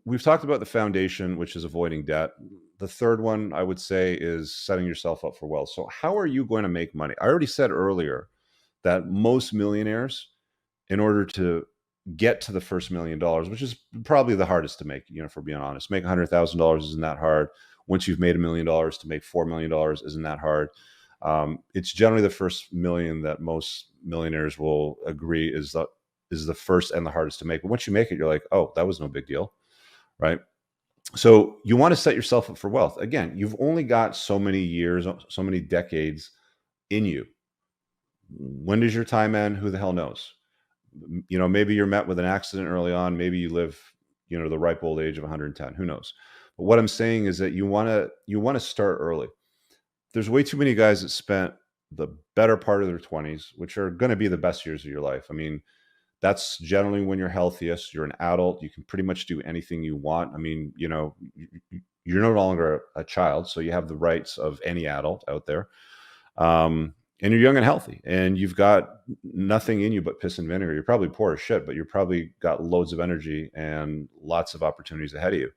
we've talked about the foundation, which is avoiding debt. The third one I would say is setting yourself up for wealth. So how are you going to make money? I already said earlier that most millionaires, in order to get to the first $1 million, which is probably the hardest to make, if we're being honest, make $100,000 isn't that hard. Once you've made $1 million, to make $4 million isn't that hard. It's generally the first million that most millionaires will agree is the first and the hardest to make. But once you make it, you're like, oh, that was no big deal, right? So you want to set yourself up for wealth. Again, you've only got so many years, so many decades in you. When does your time end? Who the hell knows? Maybe you're met with an accident early on. Maybe you live, the ripe old age of 110. Who knows? But what I'm saying is that you want to start early. There's way too many guys that spent the better part of their 20s, which are going to be the best years of your life. I mean, that's generally when you're healthiest. You're an adult. You can pretty much do anything you want. I mean, you're no longer a child, so you have the rights of any adult out there. And you're young and healthy, and you've got nothing in you but piss and vinegar. You're probably poor as shit, but you're probably got loads of energy and lots of opportunities ahead of you.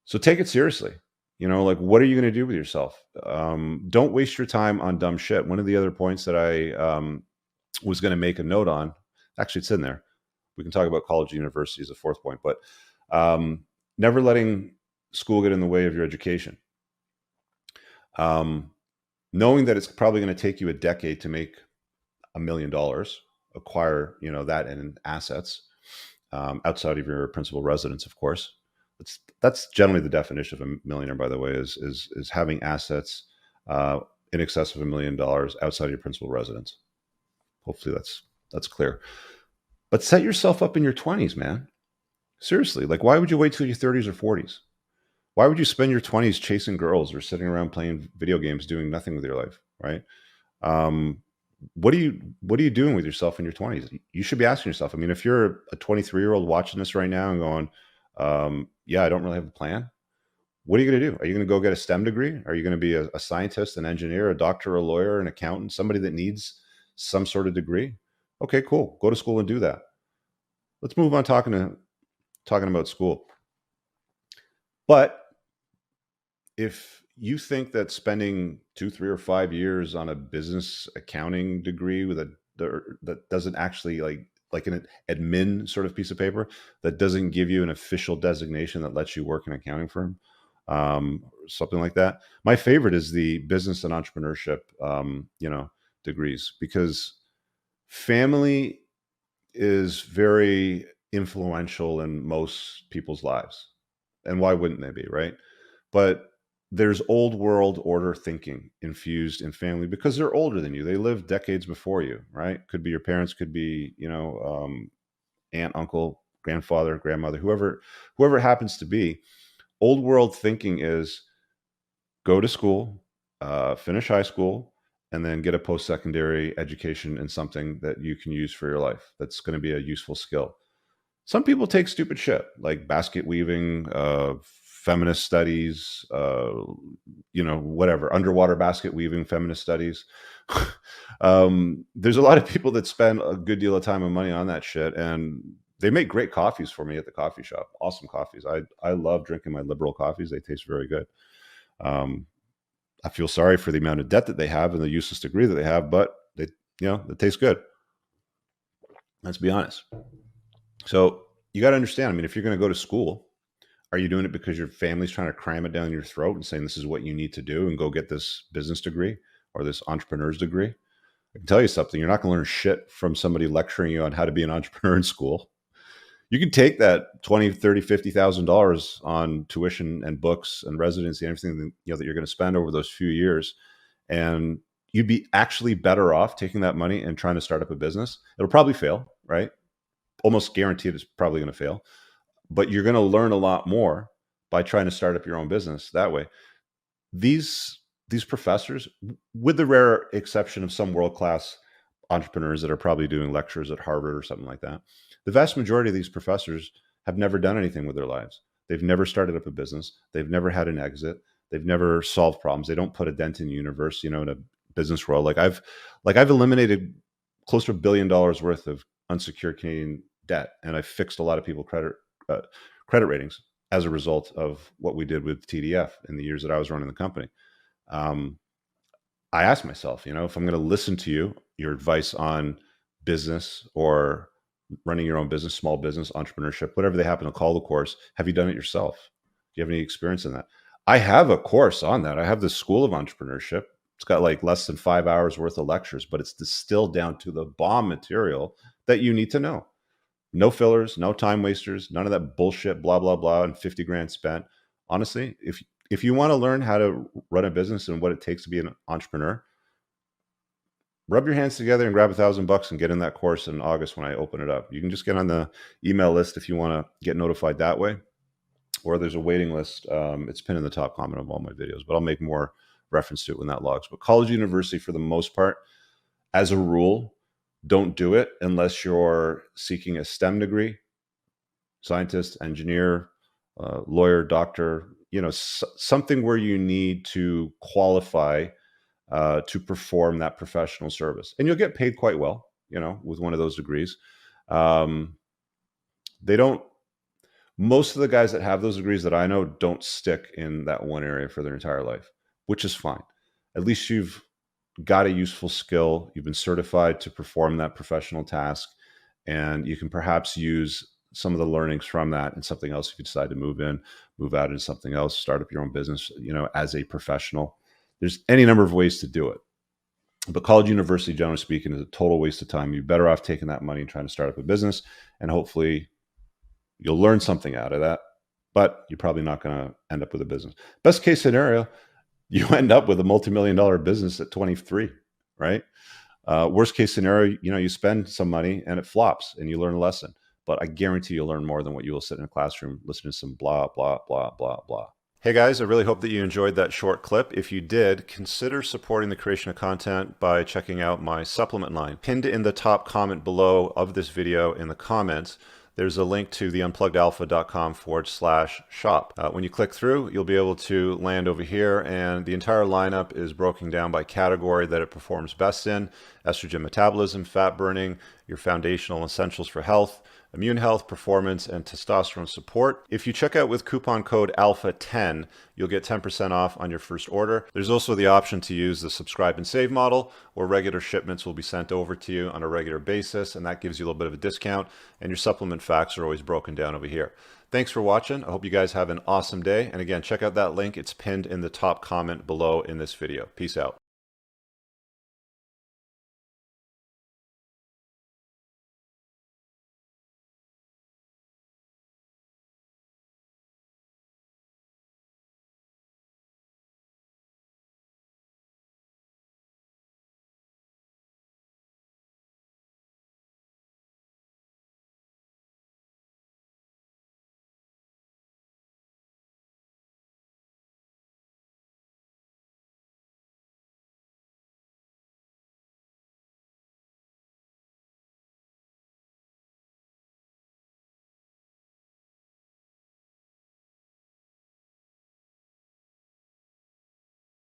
So take it seriously. Like, what are you going to do with yourself? Don't waste your time on dumb shit. One of the other points that I was going to make a note on, actually, it's in there. We can talk about college and university as a fourth point, but never letting school get in the way of your education. Knowing that it's probably going to take you a decade to make $1 million, acquire, that in assets, outside of your principal residence, of course. That's generally the definition of a millionaire, by the way, is having assets in excess of $1 million outside of your principal residence. Hopefully that's clear. But set yourself up in your 20s, man. Seriously, like, why would you wait till your 30s or 40s? Why would you spend your 20s chasing girls or sitting around playing video games, doing nothing with your life, right? What are you doing with yourself in your 20s? You should be asking yourself. I mean, if you're a 23-year-old watching this right now and going, yeah, I don't really have a plan. What are you going to do? Are you going to go get a STEM degree? Are you going to be a scientist, an engineer, a doctor, a lawyer, an accountant, somebody that needs some sort of degree? Okay, cool. Go to school and do that. Let's move on talking about school. But if you think that spending 2, 3, or 5 years on a business accounting degree that doesn't actually like an admin sort of piece of paper that doesn't give you an official designation that lets you work in an accounting firm, something like that. My favorite is the business and entrepreneurship, degrees, because family is very influential in most people's lives. And why wouldn't they be, right? But there's old world order thinking infused in family because they're older than you. They lived decades before you, right? Could be your parents, could be, aunt, uncle, grandfather, grandmother, whoever it happens to be. Old world thinking is go to school, finish high school, and then get a post-secondary education in something that you can use for your life. That's going to be a useful skill. Some people take stupid shit like basket weaving, feminist studies, whatever, underwater basket weaving, feminist studies. There's a lot of people that spend a good deal of time and money on that shit, and they make great coffees for me at the coffee shop. Awesome coffees. I love drinking my liberal coffees. They taste very good. I feel sorry for the amount of debt that they have and the useless degree that they have, but it tastes good. Let's be honest. So you got to understand, I mean, if you're going to go to school, are you doing it because your family's trying to cram it down your throat and saying this is what you need to do and go get this business degree or this entrepreneur's degree? I can tell you something. You're not going to learn shit from somebody lecturing you on how to be an entrepreneur in school. You can take that $20,000, $30,000, $50,000 on tuition and books and residency and everything that you're going to spend over those few years, and you'd be actually better off taking that money and trying to start up a business. It'll probably fail, right? Almost guaranteed it's probably going to fail, but you're going to learn a lot more by trying to start up your own business that way. These professors, with the rare exception of some world-class entrepreneurs that are probably doing lectures at Harvard or something like that, the vast majority of these professors have never done anything with their lives. They've never started up a business. They've never had an exit. They've never solved problems. They don't put a dent in the universe, in a business world. Like I've eliminated close to $1 billion worth of unsecured Canadian debt, and I've fixed a lot of people's credit ratings as a result of what we did with TDF in the years that I was running the company. I asked myself, if I'm going to listen to you, your advice on business or running your own business, small business, entrepreneurship, whatever they happen to call the course, have you done it yourself? Do you have any experience in that? I have a course on that. I have the School of Entrepreneurship. It's got like less than 5 hours worth of lectures, but it's distilled down to the bomb material that you need to know. No fillers, no time wasters, none of that bullshit, blah, blah, blah, and 50 grand spent. Honestly, if you want to learn how to run a business and what it takes to be an entrepreneur, rub your hands together and grab $1,000 and get in that course in August when I open it up. You can just get on the email list if you want to get notified that way, or there's a waiting list. It's pinned in the top comment of all my videos, but I'll make more reference to it when that logs. But college, university, for the most part, as a rule, don't do it unless you're seeking a STEM degree, scientist, engineer, lawyer, doctor, something where you need to qualify to perform that professional service. And you'll get paid quite well, with one of those degrees. Most of the guys that have those degrees that I know don't stick in that one area for their entire life, which is fine. At least you've got a useful skill. You've been certified to perform that professional task, and you can perhaps use some of the learnings from that and something else if you decide to move out into something else, start up your own business, as a professional. There's any number of ways to do it. But college, university, generally speaking, is a total waste of time. You're better off taking that money and trying to start up a business, and hopefully you'll learn something out of that, but you're probably not going to end up with a business. Best case scenario, you end up with a multi-million-dollar business at 23, right? Worst case scenario, you spend some money and it flops and you learn a lesson. But I guarantee you'll learn more than what you will sit in a classroom listening to some blah, blah, blah, blah, blah. Hey guys, I really hope that you enjoyed that short clip. If you did, consider supporting the creation of content by checking out my supplement line. Pinned in the top comment below of this video in the comments, there's a link to the unpluggedalpha.com/shop. When you click through, you'll be able to land over here, and the entire lineup is broken down by category that it performs best in: estrogen metabolism, fat burning, your foundational essentials for health, immune health, performance, and testosterone support. If you check out with coupon code ALPHA10, you'll get 10% off on your first order. There's also the option to use the subscribe and save model, where regular shipments will be sent over to you on a regular basis, and that gives you a little bit of a discount, and your supplement facts are always broken down over here. Thanks for watching. I hope you guys have an awesome day. And again, check out that link. It's pinned in the top comment below in this video. Peace out.